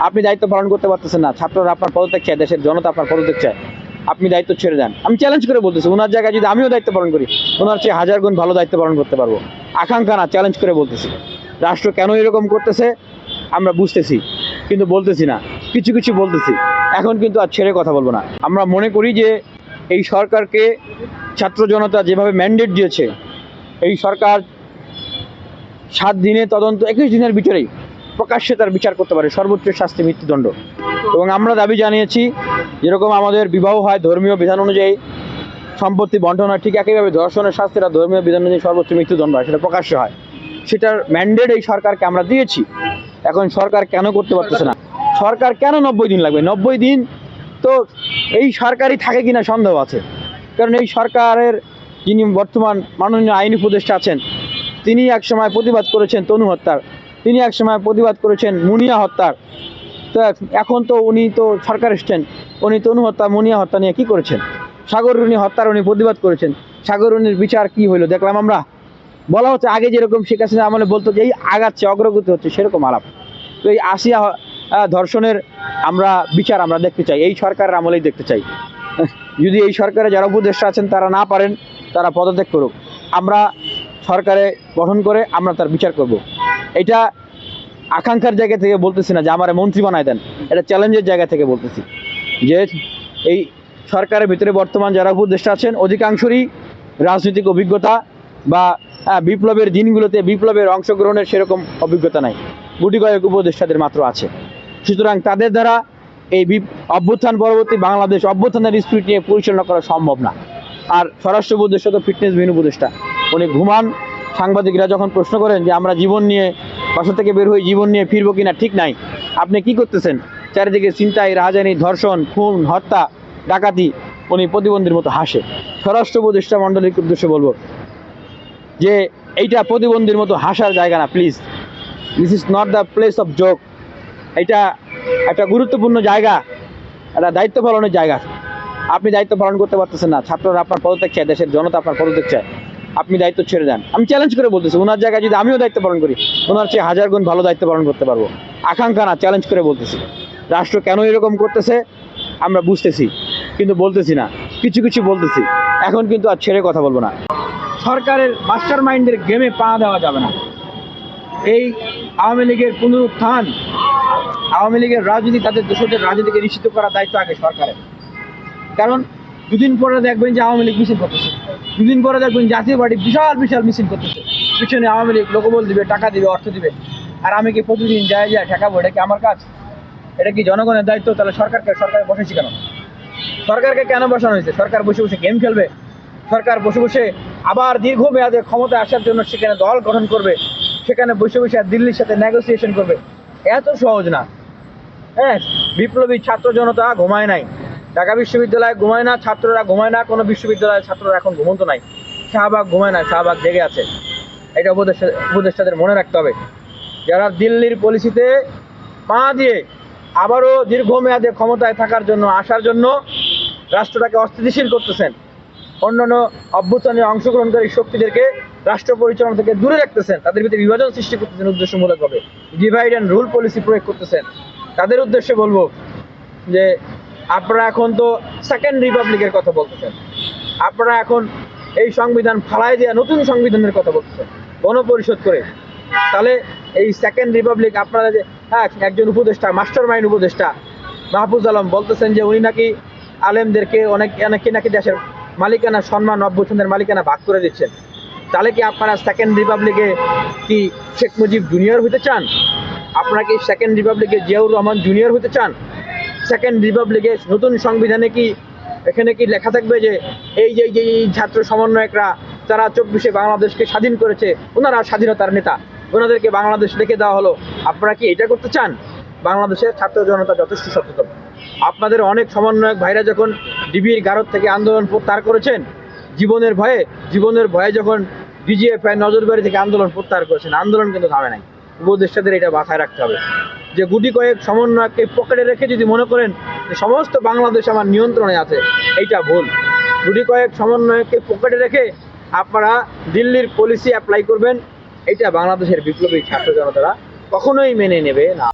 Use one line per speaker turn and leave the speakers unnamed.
আপনি দায়িত্ব পালন করতে পারতেছেন না, ছাত্ররা আপনার পদত্যাগ চায়, দেশের জনতা আপনার পদত্যাগ চায়, আপনি দায়িত্ব ছেড়ে দেন। আমি চ্যালেঞ্জ করে বলতেছি, ওনার জায়গায় যদি আমিও দায়িত্ব পালন করি, ওনার চেয়ে 1000 গুণ ভালো দায়িত্ব পালন করতে পারবো। আকাঙ্ক্ষা না, চ্যালেঞ্জ করে বলতেছি। রাষ্ট্র কেন এরকম করতেছে আমরা বুঝতেছি, কিন্তু বলতেছি না। কিছু কিছু বলতেছি, এখন কিন্তু আর ছেড়ে কথা বলবো না। আমরা মনে করি যে এই সরকারকে ছাত্র জনতা যেভাবে ম্যান্ডেট দিয়েছে, এই সরকার 7 দিনে তদন্ত 21 দিনের ভিতরেই প্রকাশ্যে তার বিচার করতে পারে, সর্বোচ্চ শাস্তি মৃত্যুদণ্ড। এবং আমরা দাবি জানিয়েছি, যেরকম আমাদের বিবাহ হয় ধর্মীয় বিধান অনুযায়ী, সম্পত্তি বন্টন হয়, ঠিক একইভাবে ধর্ষণের শাস্তিটা ধর্মীয় বিধান অনুযায়ী সর্বোচ্চ মৃত্যুদণ্ড হয়, সেটা প্রকাশ্য হয়। সেটার ম্যান্ডেট এই সরকারকে আমরা দিয়েছি। এখন সরকার কেন করতে পারতেছে না? সরকার কেন 90 দিন লাগবে? 90 দিন তো এই সরকারই থাকে কিনা সন্দেহ আছে। কারণ এই সরকারের যিনি বর্তমান মাননীয় আইন উপদেষ্টা আছেন, তিনি একসময় প্রতিবাদ করেছেন তনু হত্যার, তিনি একসময় প্রতিবাদ করেছেন মুনিয়া হত্যার। তো এখন তো উনি তো সরকার এসছেন, উনি তনু হত্যা মুনিয়া হত্যা নিয়ে কী করেছেন? সাগররুনি হত্যার উনি প্রতিবাদ করেছেন, সাগররুনির বিচার কি হইলো দেখলাম আমরা। বলা হচ্ছে আগে যেরকম শেখ হাসিনা আমলে বলতো যে এই আগাচ্ছে, অগ্রগতি হচ্ছে, সেরকম আলাপ। তো এই আসিয়া ধর্ষণের আমরা বিচার আমরা দেখতে চাই, এই সরকারের আমলেই দেখতে চাই। যদি এই সরকারে যারা উপদেষ্টা আছেন তারা না পারেন, তারা পদত্যাগ করুক। আমরা সরকারে গঠন করে আমরা তার বিচার করব। এটা আকাঙ্ক্ষার জায়গা থেকে বলতেছি না যে আমার মন্ত্রী বানায় দেন, এটা চ্যালেঞ্জের জায়গা থেকে বলতেছি যে এই সরকারের ভিতরে বর্তমান যারা উপদেষ্টা আছেন অধিকাংশরই রাজনৈতিক অভিজ্ঞতা বা বিপ্লবের দিনগুলোতে বিপ্লবের অংশগ্রহণের সেরকম অভিজ্ঞতা নাই, গুটি কয়েক উপদেষ্টাদের মাত্র আছে। সুতরাং তাদের দ্বারা এই অভ্যুত্থান পরবর্তী বাংলাদেশ অভ্যুত্থানের স্পিরিট নিয়ে পরিচালনা করা সম্ভব না। আর স্বরাষ্ট্র উপদেষ্টা তো ফিটনেসবিহীন উপদেষ্টা, উনি ঘুমান। সাংবাদিকরা যখন প্রশ্ন করেন যে আমরা জীবন নিয়ে বাসা থেকে বের হই, জীবন নিয়ে ফিরবো কিনা, ঠিক নাই, আপনি কি করতেছেন? চারিদিকে ছিনতাই, রাহাজানি, ধর্ষণ, খুন, হত্যা, ডাকাতি, উনি প্রতিবন্ধীর মতো হাসে। স্বরাষ্ট্র উপদেষ্টা মণ্ডলীর উদ্দেশ্যে বলবো যে এইটা প্রতিবন্ধীর মতো হাসার জায়গা না, please. This is not the place of joke. এটা একটা গুরুত্বপূর্ণ জায়গা, একটা দায়িত্ব পালনের জায়গা। আপনি দায়িত্ব পালন করতে পারতেছেন না, ছাত্ররা আপনার পদত্যাগ চায়, দেশের জনতা আপনার পদত্যাগ চায়, আপনি দায়িত্ব ছেড়ে দেন। আমি চ্যালেঞ্জ করে বলতেছি, ওনার জায়গায় যদি আমিও দায়িত্ব পালন করি, ওনার চেয়ে 1000 গুণ ভালো দায়িত্ব পালন করতে পারবো। আকাঙ্ক্ষা না, চ্যালেঞ্জ করে বলতেছি। রাষ্ট্র কেন এরকম করতেছে আমরা বুঝতেছি, কিন্তু বলতেছি না। কিছু কিছু বলতেছি, এখন কিন্তু আর ছেড়ে কথা বলবো না। সরকারের মাস্টার মাইন্ডের গেমে পা দেওয়া যাবে না। এই আওয়ামী লীগের পুনরুত্থান, আওয়ামী লীগের রাজনীতি, তাদের দোষদের রাজনীতিকে নিশ্চিত করার দায়িত্ব আগে সরকারের। কারণ দুদিন পরে দেখবেন যে আওয়ামী লীগ মিছিল করতেছে, দুদিন পরে দেখবেন জাতীয় পার্টি বিশাল বিশাল মিছিল করতেছে, পিছনে আওয়ামী লীগ লোকবল দিবে, টাকা দিবে, অর্থ দিবে। আর আমি কি প্রতিদিন যায় ঠেকাবো? এটা কি আমার কাজ? এটা কি জনগণের দায়িত্ব? তাহলে সরকারকে বসেছি কেন? সরকারকে কেন বসানো হয়েছে? সরকার বসে বসে গেম খেলবে? সরকার বসে বসে আবার দীর্ঘমেয়াদে ক্ষমতায় আসার জন্য সেখানে দল গঠন করবে, সেখানে বসে বসে দিল্লির সাথে নেগোসিয়েশন করবে? এত সহজ না। হ্যাঁ, বিপ্লবী ছাত্র জনতা ঘুমায় নাই, ঢাকা বিশ্ববিদ্যালয়ে ঘুমায় না, ছাত্ররা ঘুমায় না, কোনো বিশ্ববিদ্যালয়ের ছাত্ররা এখন ঘুমন্ত নাই। শাহবাগ ঘুমায় না, শাহবাগ জেগে আছে। এটা উপদেষ্টাদের মনে রাখতে হবে, যারা দিল্লির পলিসিতে পা দিয়ে আবারও দীর্ঘমেয়াদে ক্ষমতায় থাকার জন্য, আসার জন্য রাষ্ট্রটাকে অস্থিতিশীল করতেছেন, অন্যান্য অভ্যুত্থানে অংশগ্রহণকারী শক্তিদেরকে রাষ্ট্র পরিচালনা থেকে দূরে রাখতেছেন, তাদের ভিতরে বিভাজন সৃষ্টি করতেছেন উদ্দেশ্যমূলকভাবে, ডিভাইড অ্যান্ড রুল পলিসি প্রয়োগ করতেছেন। তাদের উদ্দেশ্যে বলবো যে আপনারা এখন তো সেকেন্ড রিপাবলিকের কথা বলতেছেন, আপনারা এখন এই সংবিধান ফালায় দিয়ে নতুন সংবিধানের কথা বলতেছেন গণপরিষদ করে। তাহলে এই সেকেন্ড রিপাবলিক আপনারা যে একজন উপদেষ্টা, মাস্টার মাইন্ড উপদেষ্টা মাহফুজ আলম বলতেছেন যে উনি নাকি আলেমদেরকে অনেকে নাকি দেশের মালিকানা, সম্মান, অভ্যুত্থানের মালিকানা ভাগ করে দিচ্ছেন। তাহলে কি আপনারা সেকেন্ড রিপাবলিকে কি শেখ মুজিব জুনিয়র হতে চান? আপনারা কি সেকেন্ড রিপাবলিকে জিয়াউর রহমান জুনিয়র হতে চান? সেকেন্ড রিপাবলিকে নতুন সংবিধানে কি এখানে কি লেখা থাকবে যে এই যে ছাত্র সমন্বয়করা যারা 24-এ বাংলাদেশকে স্বাধীন করেছে, ওনারা স্বাধীনতার নেতা, ওনাদেরকে বাংলাদেশ লিখে দেওয়া হলো? আপনারা কি এটা করতে চান? বাংলাদেশের ছাত্র জনতা যথেষ্ট সচেতন। আপনাদের অনেক সমন্বয়ক ভাইরা যখন ডিবির গারদ থেকে আন্দোলন প্রত্যাহার করেছেন, জীবনের ভয়ে যখন ডিজিএফআই নজরবাড়ি থেকে আন্দোলন প্রত্যাহার করেছেন, আন্দোলন কিন্তু থামে নাই। উপদেষ্টাদের এটা মাথায় রাখতে হবে যে গুটি কয়েক সমন্বয়ককে পকেটে রেখে যদি মনে করেন যে সমস্ত বাংলাদেশ আমার নিয়ন্ত্রণে আছে, এইটা ভুল। গুটি কয়েক সমন্বয়ককে পকেটে রেখে আপনারা দিল্লির পলিসি অ্যাপ্লাই করবেন, এটা বাংলাদেশের বিপ্লবী ছাত্র জনতারা কখনোই মেনে নেবে না।